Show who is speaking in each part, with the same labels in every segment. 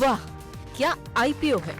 Speaker 1: वाह, क्या आईपीओ है।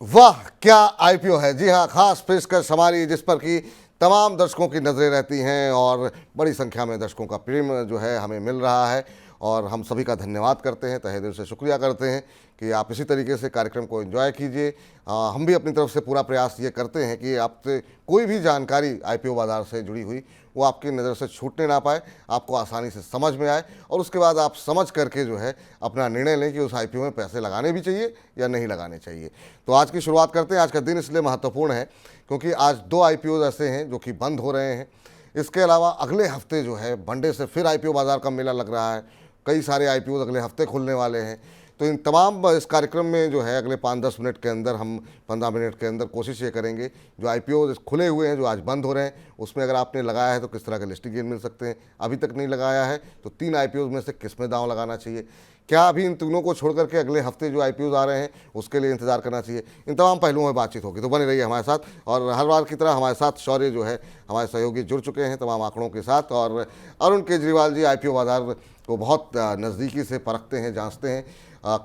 Speaker 2: वाह क्या आईपीओ है। जी हाँ, खास पेशकश हमारी जिस पर कि तमाम दर्शकों की नज़रें रहती हैं और बड़ी संख्या में दर्शकों का प्रेम जो है हमें मिल रहा है और हम सभी का धन्यवाद करते हैं, तहे दिल से शुक्रिया करते हैं कि आप इसी तरीके से कार्यक्रम को एंजॉय कीजिए। हम भी अपनी तरफ से पूरा प्रयास ये करते हैं कि आपसे कोई भी जानकारी आईपीओ बाज़ार से जुड़ी हुई वो आपकी नज़र से छूटने ना पाए, आपको आसानी से समझ में आए और उसके बाद आप समझ करके जो है अपना निर्णय लें कि उस आईपीओ में पैसे लगाने भी चाहिए या नहीं लगाने चाहिए। तो आज की शुरुआत करते हैं। आज का दिन इसलिए महत्वपूर्ण है क्योंकि आज 2 आईपीओ ऐसे हैं जो कि बंद हो रहे हैं। इसके अलावा अगले हफ्ते जो है मंडे से फिर आईपीओ बाज़ार का मेला लग रहा है। कई सारे आईपीओ अगले हफ्ते खुलने वाले हैं। तो इन तमाम इस कार्यक्रम में जो है अगले 5-10 मिनट के अंदर हम 15 मिनट के अंदर कोशिश ये करेंगे जो आईपीओ खुले हुए हैं जो आज बंद हो रहे हैं उसमें अगर आपने लगाया है तो किस तरह के लिस्टिंग गेन मिल सकते हैं। अभी तक नहीं लगाया है तो 3 आईपीओ में से किस में दांव लगाना चाहिए, क्या अभी इन तीनों को छोड़ करके अगले हफ्ते जो आईपीओ आ रहे हैं उसके लिए इंतजार करना चाहिए। इन तमाम पहलुओं में बातचीत होगी, तो बने रहिए हमारे साथ। और हर बार की तरह हमारे साथ शौर्य जो है हमारे सहयोगी जुड़ चुके हैं तमाम आंकड़ों के साथ। और अरुण केजरीवाल जी आईपीओ बाजार को बहुत नज़दीकी से परखते हैं, जांचते हैं।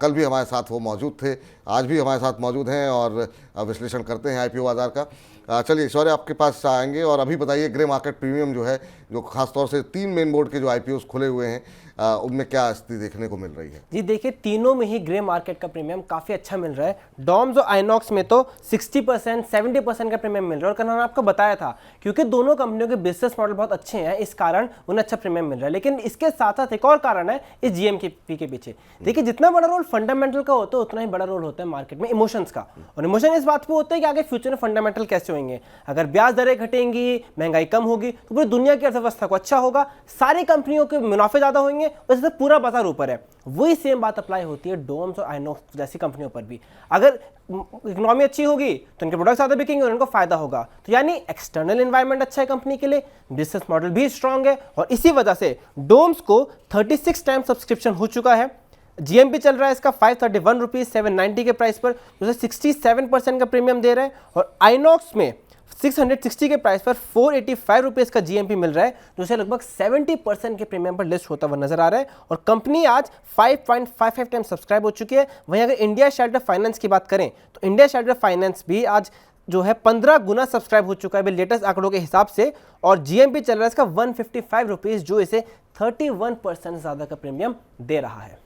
Speaker 2: कल भी हमारे साथ वो मौजूद थे, आज भी हमारे साथ मौजूद हैं और विश्लेषण करते हैं आईपीओ बाजार का। चलिए शौर्य आपके पास आएंगे और अभी बताइए ग्रे मार्केट प्रीमियम जो है जो खासतौर से 3 मेन बोर्ड के जो आईपीओ खुले हुए हैं उनमें क्या स्थिति देखने को मिल रही है।
Speaker 3: जी देखिए, तीनों में ही ग्रे मार्केट का प्रीमियम काफ़ी अच्छा मिल रहा है। डॉम्स और आइनॉक्स में तो 60% 70% का प्रीमियम मिल रहा है और कल मैंने आपको बताया था क्योंकि दोनों कंपनियों के बिजनेस मॉडल बहुत अच्छे हैं, इस कारण उन्हें अच्छा प्रीमियम मिल रहा है। लेकिन इसके साथ साथ एक और कारण है इस जीएमपी के पीछे। देखिए, जितना बड़ा रोल फंडामेंटल का होता है उतना ही बड़ा रोल होता है मार्केट में इमोशंस का। और इमोशन इस बात पर होता है कि आगे फ्यूचर में फंडामेंटल कैसे होंगे। अगर ब्याज दरें घटेंगी, महंगाई कम होगी तो पूरी दुनिया की अर्थव्यवस्था को अच्छा होगा, सारी कंपनियों के मुनाफे ज़्यादा होंगे, उससे पूरा बाजार ऊपर है। वही सेम बात अप्लाई होती है डोम्स और आइनॉक्स जैसी कंपनियों पर भी। अगर इकोनॉमी अच्छी होगी तो उनके प्रोडक्ट ज़्यादा बिकेंगे और उनको फायदा होगा। तो यानी एक्सटर्नल एनवायरनमेंट अच्छा है कंपनी के लिए, बिजनेस मॉडल भी स्ट्रांग है और इसी वजह से डोम्स को 36 टाइम सब्सक्रिप्शन हो चुका है। जीएमपी चल रहा है इसका 531 रुपीज़ 790 के प्राइस पर, जो 67% का प्रीमियम दे रहा है। और आइनॉक्स में 660 के प्राइस पर 485 रुपीज़ का जीएमपी मिल रहा है, जो लगभग 70% के प्रीमियम पर लिस्ट होता हुआ नजर आ रहा है। और कंपनी आज 5.55 टाइम सब्सक्राइब हो चुकी है। वहीं अगर इंडिया शेल्टर फाइनेंस की बात करें तो इंडिया शेल्टर फाइनेंस भी आज जो है 15 गुना सब्सक्राइब हो चुका है लेटेस्ट आंकड़ों के हिसाब से। और जीएमपी चल रहा है इसका 155 रुपीज़, जो इसे 31% ज़्यादा का प्रीमियम दे रहा है।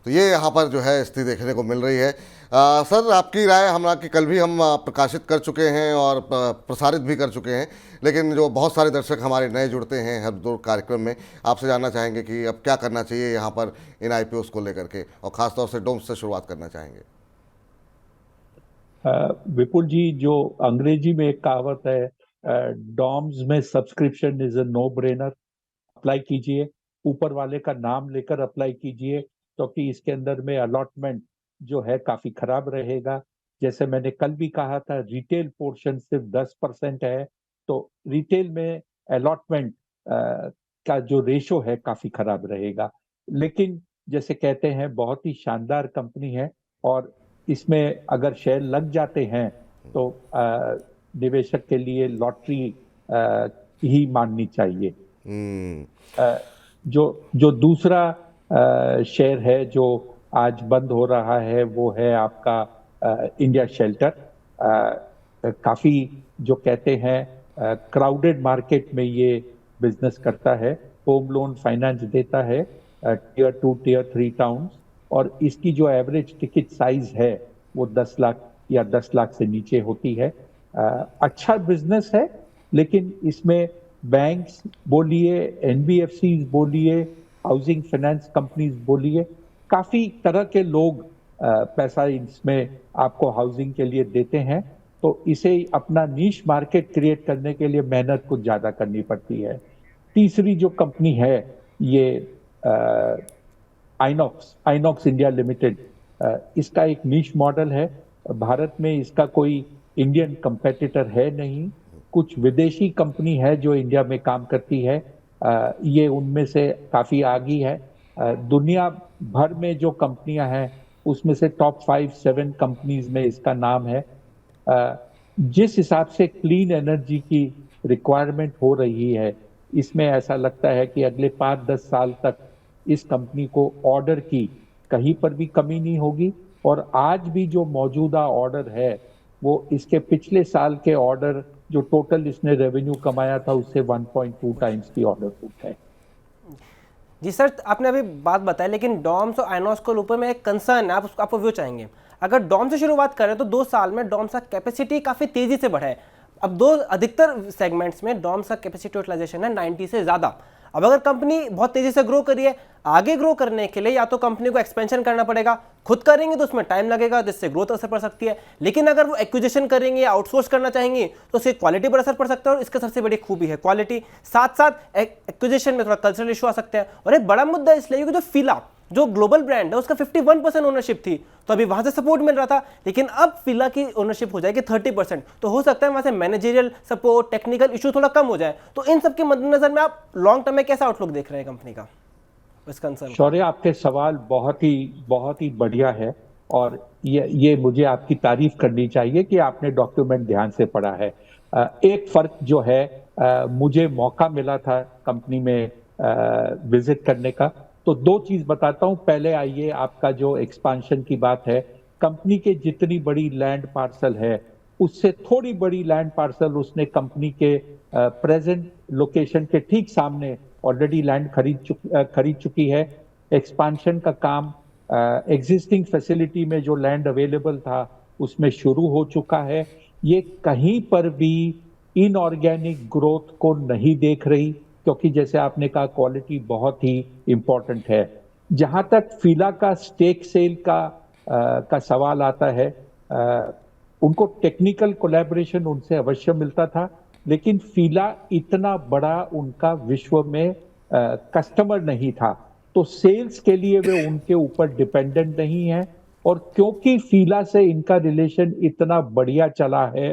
Speaker 2: तो ये यहाँ पर जो है स्थिति देखने को मिल रही है। सर आपकी राय हमरा कि कल भी हम प्रकाशित कर चुके हैं और प्रसारित भी कर चुके हैं, लेकिन जो बहुत सारे दर्शक हमारे नए जुड़ते हैं हर 2 कार्यक्रम में, आपसे जानना चाहेंगे कि अब क्या करना चाहिए यहाँ पर इन आईपीओस को लेकर के, और ख़ासतौर से डोम्स से शुरुआत करना चाहेंगे।
Speaker 4: विपुल जी, जो अंग्रेजी में एक कहावत है, डॉम्स में subscription is a no brainer. Apply कीजिए, ऊपर वाले का नाम लेकर अप्लाई कीजिए, क्योंकि इसके अंदर में अलॉटमेंट जो है काफी खराब रहेगा। जैसे मैंने कल भी कहा था, रिटेल पोर्शन सिर्फ 10% है, तो रिटेल में अलॉटमेंट का जो रेशो है काफी खराब रहेगा। लेकिन जैसे कहते हैं, बहुत ही शानदार कंपनी है और इसमें अगर शेयर लग जाते हैं तो निवेशक के लिए लॉटरी ही माननी चाहिए। जो दूसरा शेयर है जो आज बंद हो रहा है वो है आपका इंडिया शेल्टर। काफी जो कहते हैं क्राउडेड मार्केट में ये बिजनेस करता है, होम लोन फाइनेंस देता है टियर 2 टियर 3 टाउन्स, और इसकी जो एवरेज टिकट साइज है वो 10 लाख या 10 लाख से नीचे होती है। अच्छा बिजनेस है, लेकिन इसमें बैंक्स बोलिए, एनबीएफसी बोलिए, हाउसिंग फाइनेंस कंपनीज बोलिए, काफी तरह के लोग पैसा इसमें आपको हाउसिंग के लिए देते हैं। तो इसे अपना नीश मार्केट क्रिएट करने के लिए मेहनत कुछ ज्यादा करनी पड़ती है। तीसरी जो कंपनी है ये आइनॉक्स इंडिया लिमिटेड, इसका एक नीश मॉडल है। भारत में इसका कोई इंडियन कंपेटिटर है नहीं। कुछ विदेशी कंपनी है जो इंडिया में काम करती है, ये उनमें से काफी आगे है। दुनिया भर में जो कंपनियां हैं उसमें से टॉप 5-7 कंपनीज में इसका नाम है। जिस हिसाब से क्लीन एनर्जी की रिक्वायरमेंट हो रही है, इसमें ऐसा लगता है कि अगले 5-10 साल तक इस कंपनी को ऑर्डर की कहीं पर भी कमी नहीं होगी। और आज भी जो मौजूदा ऑर्डर है वो इसके पिछले साल के ऑर्डर जो टोटल इसने रेवेन्यू कमाया था उससे 1.2 टाइम्स की ऑर्डर बुक है।
Speaker 3: जी सर, आपने अभी बात बताई, लेकिन डॉम्स और आइनॉक्स के ऊपर में एक कंसर्न है, आप उसको आपको व्यू चाहेंगे। अगर डॉम से शुरुआत करें तो 2 साल में डॉम्स का कैपेसिटी काफ़ी तेज़ी से बढ़ा है। अब अधिकतर सेगमेंट्स में डॉम्स का कैपेसिटी यूटिलाइजेशन है 90 से ज़्यादा। अब अगर कंपनी बहुत तेज़ी से ग्रो करी है, आगे ग्रो करने के लिए या तो कंपनी को एक्सपेंशन करना पड़ेगा, खुद करेंगे तो उसमें टाइम लगेगा, जिससे ग्रोथ असर पड़ सकती है। लेकिन अगर वो एक्विजिशन करेंगे या आउटसोर्स करना चाहेंगे तो उसकी क्वालिटी पर असर पड़ सकता है, और इसका सबसे बड़ी खूबी है क्वालिटी। साथ साथ एक्विजिशन में थोड़ा कल्चरल इशू आ सकते हैं। और एक बड़ा मुद्दा इसलिए क्योंकि जो फिला जो ग्लोबल ब्रांड है उसका 51% ओनरशिप थी, तो अभी वहां से सपोर्ट मिल रहा था, लेकिन अब फिला की ओनरशिप हो जाएगी 30%। तो हो सकता है वहां से मैनेजरियल सपोर्ट, टेक्निकल इशू थोड़ा कम हो जाए। तो इन सब के मद्देनजर में आप लॉन्ग टर्म में कैसा आउटलुक देख रहे हैं कंपनी का इस कंसर्न?
Speaker 4: शौर्य, आपके सवाल बहुत ही बढ़िया है, और ये मुझे आपकी तारीफ करनी चाहिए कि आपने डॉक्यूमेंट ध्यान से पढ़ा है। एक फर्क जो है, मुझे मौका मिला था कंपनी में विजिट करने का, तो 2 चीज बताता हूं। पहले आइए, आपका जो एक्सपांशन की बात है, कंपनी के जितनी बड़ी लैंड पार्सल है उससे थोड़ी बड़ी लैंड पार्सल उसने कंपनी के प्रेजेंट लोकेशन के ठीक सामने ऑलरेडी लैंड खरीद चुकी है। एक्सपांशन का काम एग्जिस्टिंग फैसिलिटी में जो लैंड अवेलेबल था उसमें शुरू हो चुका है। ये कहीं पर भी इनऑर्गेनिक ग्रोथ को नहीं देख रही, क्योंकि जैसे आपने कहा क्वालिटी बहुत ही इंपॉर्टेंट है। जहां तक फिला का स्टेक सेल का सवाल आता है, उनको टेक्निकल कोलैबोरेशन उनसे अवश्य मिलता था, लेकिन फिला इतना बड़ा उनका विश्व में कस्टमर नहीं था, तो सेल्स के लिए वे उनके ऊपर डिपेंडेंट नहीं है। और क्योंकि फिला से इनका रिलेशन इतना बढ़िया चला है,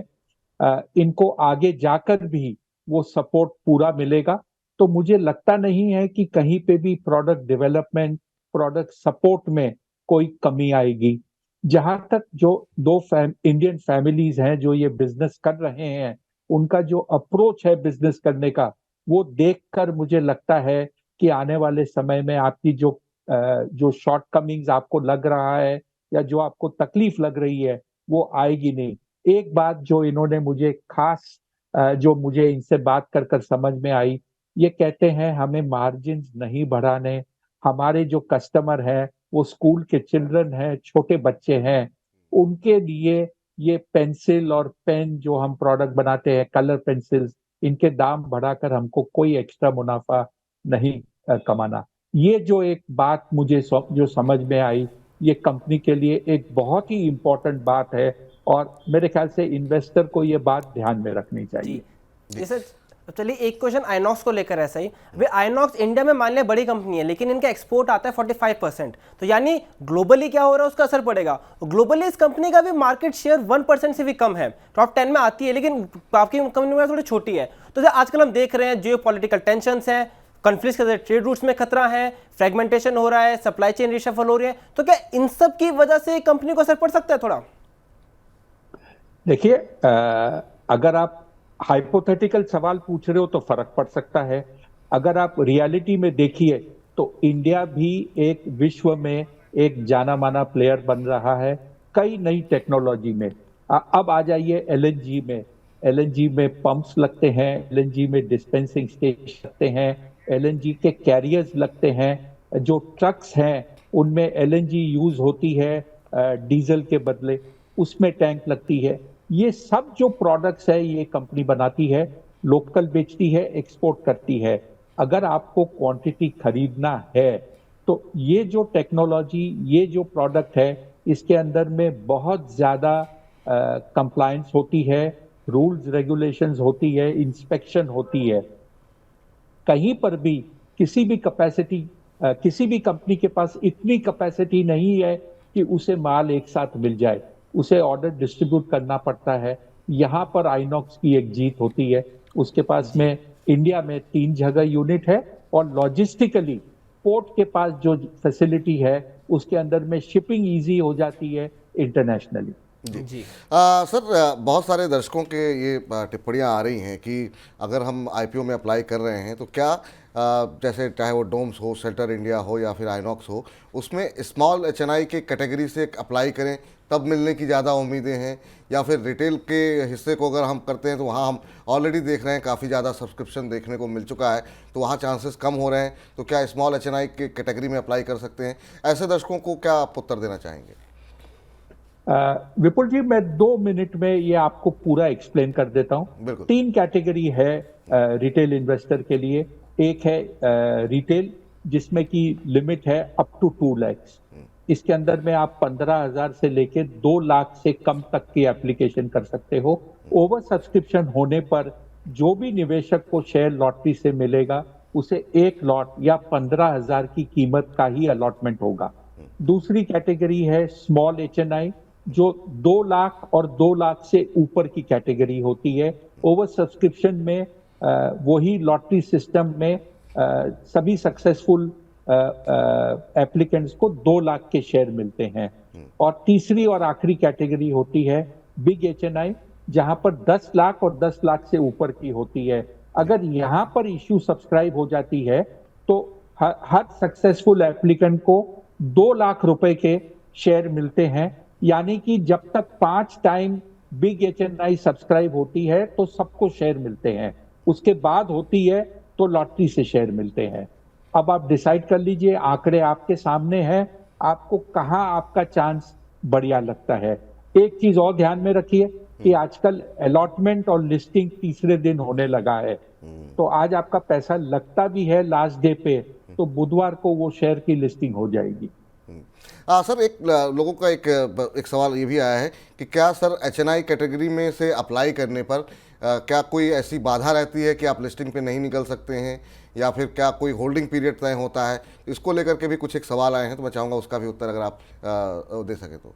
Speaker 4: इनको आगे जाकर भी वो सपोर्ट पूरा मिलेगा। तो मुझे लगता नहीं है कि कहीं पे भी प्रोडक्ट डेवलपमेंट, प्रोडक्ट सपोर्ट में कोई कमी आएगी। जहां तक जो 2 इंडियन फैमिलीज हैं जो ये बिजनेस कर रहे हैं, उनका जो अप्रोच है बिजनेस करने का, वो देखकर मुझे लगता है कि आने वाले समय में आपकी जो शॉर्ट कमिंग्स आपको लग रहा है या जो आपको तकलीफ लग रही है वो आएगी नहीं। एक बात जो इन्होंने मुझे खास जो मुझे इनसे बात कर कर समझ में आई, ये कहते हैं हमें मार्जिन नहीं बढ़ाने, हमारे जो कस्टमर हैं वो स्कूल के चिल्ड्रन हैं, छोटे बच्चे हैं, उनके लिए ये पेंसिल और पेन जो हम प्रोडक्ट बनाते हैं, कलर पेंसिल्स, इनके दाम बढ़ाकर हमको कोई एक्स्ट्रा मुनाफा नहीं कमाना। ये जो एक बात मुझे जो समझ में आई, ये कंपनी के लिए एक बहुत ही इंपॉर्टेंट बात है, और मेरे ख्याल से इन्वेस्टर को ये बात ध्यान में रखनी चाहिए।
Speaker 3: जी सर, चलिए एक क्वेश्चन आइनॉक्स को लेकर ऐसा ही। अभी आइनॉक्स इंडिया में मान लिया बड़ी कंपनी है, लेकिन इनका एक्सपोर्ट आता है 45%, तो यानी ग्लोबली क्या हो रहा है उसका असर पड़ेगा। ग्लोबली इस कंपनी का भी मार्केट शेयर 1% से भी कम है, टॉप 10 में आती है, लेकिन आपकी कंपनी में थोड़ी छोटी है। तो आजकल हम देख रहे हैं जियो पॉलिटिकल टेंशंस हैं, कॉन्फ्लिक्ट के ट्रेड रूट्स में खतरा है, फ्रेगमेंटेशन हो रहा है, सप्लाई चेन रिशफल हो रही है, तो क्या इन सब की वजह से कंपनी को असर पड़ सकता है थोड़ा?
Speaker 4: देखिए, अगर आप हाइपोथेटिकल सवाल पूछ रहे हो तो फर्क पड़ सकता है। अगर आप रियलिटी में देखिए तो इंडिया भी एक विश्व में एक जाना माना प्लेयर बन रहा है कई नई टेक्नोलॉजी में। अब आ जाइए एलएनजी में। एलएनजी में पंप्स लगते हैं, एलएनजी में डिस्पेंसिंग स्टेशन लगते हैं, एलएनजी के कैरियर्स लगते हैं, जो ट्रक्स हैं उनमें एलएनजी यूज होती है डीजल के बदले, उसमें टैंक लगती है। ये सब जो प्रोडक्ट्स है ये कंपनी बनाती है, लोकल बेचती है, एक्सपोर्ट करती है। अगर आपको क्वांटिटी खरीदना है तो ये जो टेक्नोलॉजी, ये जो प्रोडक्ट है, इसके अंदर में बहुत ज्यादा कंप्लायंस होती है, रूल्स रेगुलेशंस होती है, इंस्पेक्शन होती है। कहीं पर भी किसी भी किसी भी कंपनी के पास इतनी कैपेसिटी नहीं है कि उसे माल एक साथ मिल जाए, उसे ऑर्डर डिस्ट्रीब्यूट करना पड़ता है। यहाँ पर आइनॉक्स की एक जीत होती है, उसके पास में इंडिया में 3 जगह यूनिट है, और लॉजिस्टिकली पोर्ट के पास जो फैसिलिटी है उसके अंदर में शिपिंग इजी हो जाती है इंटरनेशनली।
Speaker 3: जी
Speaker 2: सर, बहुत सारे दर्शकों के ये टिप्पणियां आ रही हैं कि अगर हम आईपीओ में अप्लाई कर रहे हैं तो क्या जैसे चाहे वो डोम्स हो, शेल्टर इंडिया हो या फिर आइनॉक्स हो, उसमें स्मॉल एचएनआई के कैटेगरी से अप्लाई करें तब मिलने की ज़्यादा उम्मीदें हैं, या फिर रिटेल के हिस्से को अगर हम करते हैं तो वहाँ हम ऑलरेडी देख रहे हैं काफ़ी ज़्यादा सब्सक्रिप्शन देखने को मिल चुका है, तो वहाँ चांसेस कम हो रहे हैं, तो क्या स्मॉल एचएनआई के कैटेगरी में अप्लाई कर सकते हैं? ऐसे दर्शकों को क्या आप उत्तर देना चाहेंगे?
Speaker 4: विपुल जी, मैं 2 मिनट में ये आपको पूरा एक्सप्लेन कर देता हूँ।
Speaker 2: बिल्कुल।
Speaker 4: 3 कैटेगरी है रिटेल इन्वेस्टर के लिए। एक है रिटेल, जिसमें की लिमिट है अप टू 2 लाख। इसके अंदर में आप 15,000 से लेके 2 लाख से कम तक की एप्लीकेशन कर सकते हो। ओवर सब्सक्रिप्शन होने पर जो भी निवेशक को शेयर लॉटरी से मिलेगा उसे 1 लॉट या 15,000 की कीमत का ही अलॉटमेंट होगा। दूसरी कैटेगरी है स्मॉल एचएनआई, जो 2 लाख और 2 लाख से ऊपर की कैटेगरी होती है। ओवर सब्सक्रिप्शन में वही लॉटरी सिस्टम में सभी सक्सेसफुल एप्लीकेंट्स को 2 लाख के शेयर मिलते हैं। और तीसरी और आखिरी कैटेगरी होती है बिग एचएनआई, जहां पर 10 लाख और 10 लाख से ऊपर की होती है। अगर यहां पर इश्यू सब्सक्राइब हो जाती है तो हर सक्सेसफुल एप्लीकेंट को 2 लाख रुपए के शेयर मिलते हैं। यानी कि जब तक 5 टाइम बिग एचएनआई सब्सक्राइब होती है तो सबको शेयर मिलते हैं, उसके बाद होती है तो लॉटरी से शेयर मिलते हैं। अब आप डिसाइड कर लीजिए, आंकड़े आपके सामने हैं, आपको कहां आपका चांस बढ़िया लगता है। एक चीज और ध्यान में रखिए कि आजकल अलॉटमेंट और लिस्टिंग तीसरे दिन होने लगा है, तो आज आपका पैसा लगता भी है लास्ट डे पे, तो बुधवार को वो शेयर की लिस्टिंग हो जाएगी।
Speaker 2: सर, एक लोगों का एक सवाल ये भी आया है कि क्या सर एचएनआई कैटेगरी में से अप्लाई करने पर क्या कोई ऐसी बाधा रहती है कि आप लिस्टिंग पे नहीं निकल सकते हैं, या फिर क्या कोई होल्डिंग पीरियड तय होता है? इसको लेकर के भी कुछ एक सवाल आए हैं, तो मैं चाहूँगा उसका भी उत्तर अगर आप दे सके तो।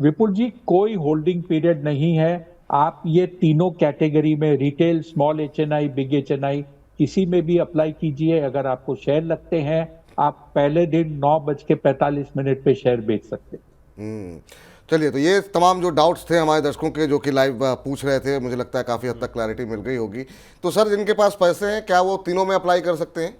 Speaker 4: विपुल जी, कोई होल्डिंग पीरियड नहीं है। आप ये तीनों कैटेगरी में, retail, small HNI, big HNI, किसी में भी अप्लाई कीजिए। अगर आपको शेयर लगते हैं, आप पहले दिन 9:45 पे शेयर बेच सकते हैं।
Speaker 2: चलिए, तो ये तमाम जो डाउट्स थे हमारे दर्शकों के जो कि लाइव पूछ रहे थे, मुझे लगता है काफ़ी हद तक क्लैरिटी मिल गई होगी। तो सर, जिनके पास पैसे हैं क्या वो तीनों में अप्लाई कर सकते हैं?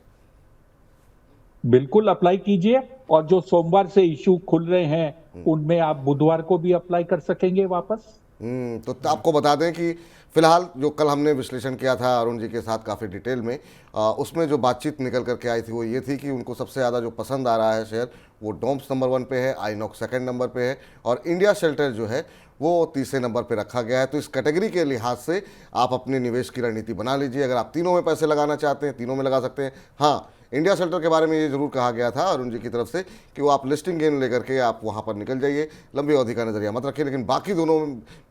Speaker 4: बिल्कुल अप्लाई कीजिए, और जो सोमवार से इशू खुल रहे हैं उनमें आप बुधवार को भी अप्लाई कर सकेंगे वापस।
Speaker 2: तो आपको बता दें कि फिलहाल जो कल हमने विश्लेषण किया था अरुण जी के साथ काफ़ी डिटेल में, उसमें जो बातचीत निकल करके आई थी वो ये थी कि उनको सबसे ज़्यादा जो पसंद आ रहा है शेयर, वो डोम्स नंबर 1 पे है, आइनॉक्स सेकंड नंबर पे है, और इंडिया शेल्टर जो है वो तीसरे नंबर पे रखा गया है। तो इस कैटेगरी के लिहाज से आप अपने निवेश की रणनीति बना लीजिए। अगर आप तीनों में पैसे लगाना चाहते हैं, तीनों में लगा सकते हैं। हाँ, इंडिया शेल्टर के बारे में ये जरूर कहा गया था अरुण जी की तरफ से कि वो आप लिस्टिंग गेन लेकर के आप वहाँ पर निकल जाइए, लंबी अवधि का नजरिया मत रखिए। लेकिन बाकी दोनों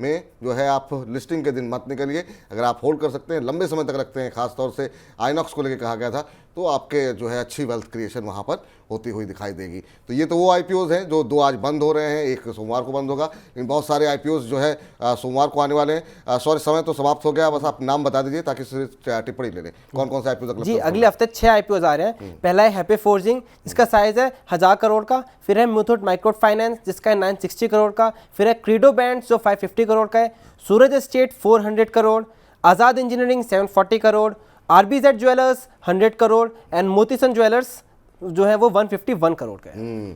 Speaker 2: में जो है आप लिस्टिंग के दिन मत निकलिए। अगर आप होल्ड कर सकते हैं, लंबे समय तक रखते हैं, खासतौर से आइनॉक्स को लेकर कहा गया था, तो आपके जो है अच्छी वेल्थ क्रिएशन वहाँ पर होती हुई दिखाई देगी। तो ये तो वो आईपीओज हैं जो 2 आज बंद हो रहे हैं, एक सोमवार को बंद होगा, लेकिन बहुत सारे आईपीओज जो है सोमवार को आने वाले हैं। सॉरी, समय तो समाप्त हो गया, बस आप नाम बता दीजिए ताकि टिप्पणी ले लें। कौन कौन से आईपीओ
Speaker 3: जी, अगले हफ्ते 6 आईपीओज आ रहे हैं। पहला है हैप्पी फोर्जिंग, जिसका साइज है 1000 करोड़ का। फिर है मुथूट माइक्रो फाइनेंस, जिसका है 960 करोड़ का। फिर है क्रीडो बैंड, जो 550 करोड़ का है। Suraj estate 400 crore. Azad engineering 740 crore. RBZ jewellers 100 crore and Motisons jewellers जो है वो 151 करोड़ का है।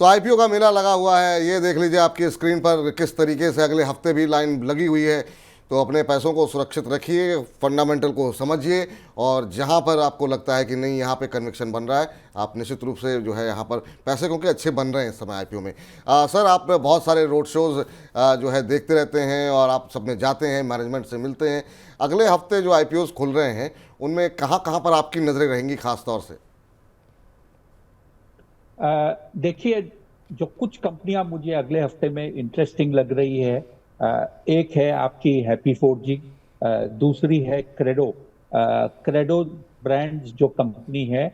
Speaker 2: तो आईपीओ का मेला लगा हुआ है, ये देख लीजिए आपकी स्क्रीन पर किस तरीके से अगले हफ्ते भी लाइन लगी हुई है। तो अपने पैसों को सुरक्षित रखिए, फंडामेंटल को समझिए, और जहां पर आपको लगता है कि नहीं यहाँ पे कन्विक्शन बन रहा है, आप निश्चित रूप से जो है यहाँ पर पैसे क्योंकि अच्छे बन रहे हैं इस समय आईपीओ में। सर, आप बहुत सारे रोड शोज़ जो है देखते रहते हैं और आप सब में जाते हैं, मैनेजमेंट से मिलते हैं। अगले हफ्ते जो आईपीओज खुल रहे हैं उनमें कहाँ कहाँ पर आपकी नज़रें रहेंगी खास तौर से?
Speaker 4: देखिए, जो कुछ कंपनियां मुझे अगले हफ्ते में इंटरेस्टिंग लग रही है, एक है आपकी हैप्पी फोर्जिंग, दूसरी है क्रेडो। क्रेडो ब्रांड्स जो कंपनी है,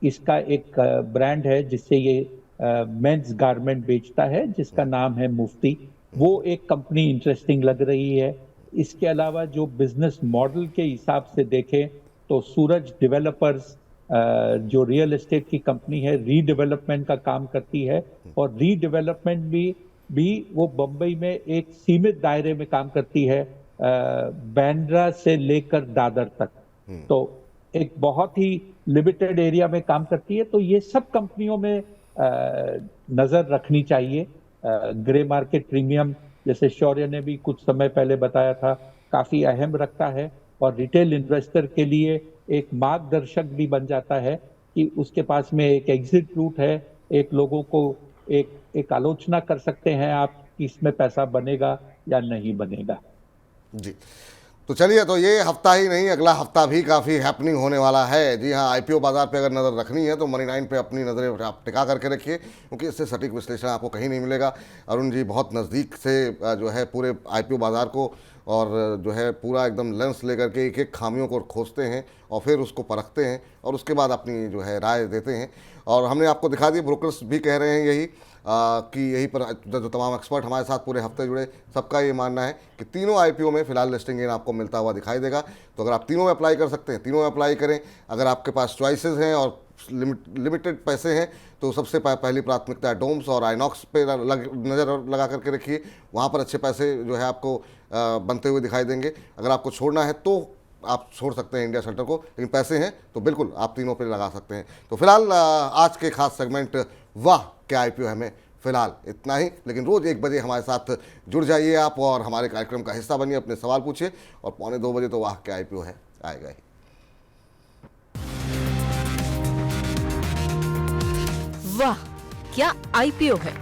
Speaker 4: इसका एक ब्रांड है जिससे ये मेंस गारमेंट बेचता है, जिसका नाम है मुफ्ती। वो एक कंपनी इंटरेस्टिंग लग रही है। इसके अलावा जो बिजनेस मॉडल के हिसाब से देखें तो सूरज डेवलपर्स जो रियल एस्टेट की कंपनी है, रीडेवलपमेंट का काम करती है, और रीडेवलपमेंट भी भी वो बम्बई में एक सीमित दायरे में काम करती है, बांद्रा से लेकर दादर तक। तो एक बहुत ही लिमिटेड एरिया में काम करती है। तो ये सब कंपनियों में नजर रखनी चाहिए। ग्रे मार्केट प्रीमियम, जैसे शौर्य ने भी कुछ समय पहले बताया था, काफी अहम रखता है और रिटेल इन्वेस्टर के लिए एक मार्गदर्शक भी बन जाता है कि उसके पास में एक एग्जिट रूट है। एक लोगों को एक आलोचना कर सकते हैं आप कि इसमें पैसा बनेगा या नहीं बनेगा।
Speaker 2: जी, तो चलिए, तो ये हफ्ता ही नहीं, अगला हफ्ता भी काफ़ी हैपनिंग होने वाला है। जी हाँ, आईपीओ बाजार पे अगर नज़र रखनी है तो मनी 9 पे अपनी नज़रें आप टिका करके रखिए, क्योंकि इससे सटीक विश्लेषण आपको कहीं नहीं मिलेगा। अरुण जी बहुत नज़दीक से जो है पूरे आईपीओ बाजार को और जो है पूरा एकदम लेंस लेकर के एक एक खामियों को खोजते हैं और फिर उसको परखते हैं और उसके बाद अपनी जो है राय देते हैं। और हमने आपको दिखा दी, ब्रोकर्स भी कह रहे हैं यही कि यही पर जो तमाम एक्सपर्ट हमारे साथ पूरे हफ्ते जुड़े, सबका ये मानना है कि तीनों आईपीओ में फिलहाल लिस्टिंग गेन आपको मिलता हुआ दिखाई देगा। तो अगर आप तीनों में अप्लाई कर सकते हैं, तीनों में अप्लाई करें। अगर आपके पास चॉइसेस हैं और लिमिटेड पैसे हैं तो सबसे पहली प्राथमिकता डोम्स और आइनॉक्स पे नज़र लगा करके रखिए, वहाँ पर अच्छे पैसे जो है आपको बनते हुए दिखाई देंगे। अगर आपको छोड़ना है तो आप छोड़ सकते हैं इंडिया शेल्टर को, लेकिन पैसे हैं तो बिल्कुल आप तीनों पे लगा सकते हैं। तो फिलहाल आज के खास सेगमेंट वाह क्या आईपीओ है में फिलहाल इतना ही, लेकिन रोज़ 1 बजे हमारे साथ जुड़ जाइए आप और हमारे कार्यक्रम का हिस्सा बनिए, अपने सवाल पूछिए और 1:45 बजे तो वाह क्या आईपीओ है आएगा ही।
Speaker 1: वाह क्या आईपीओ है।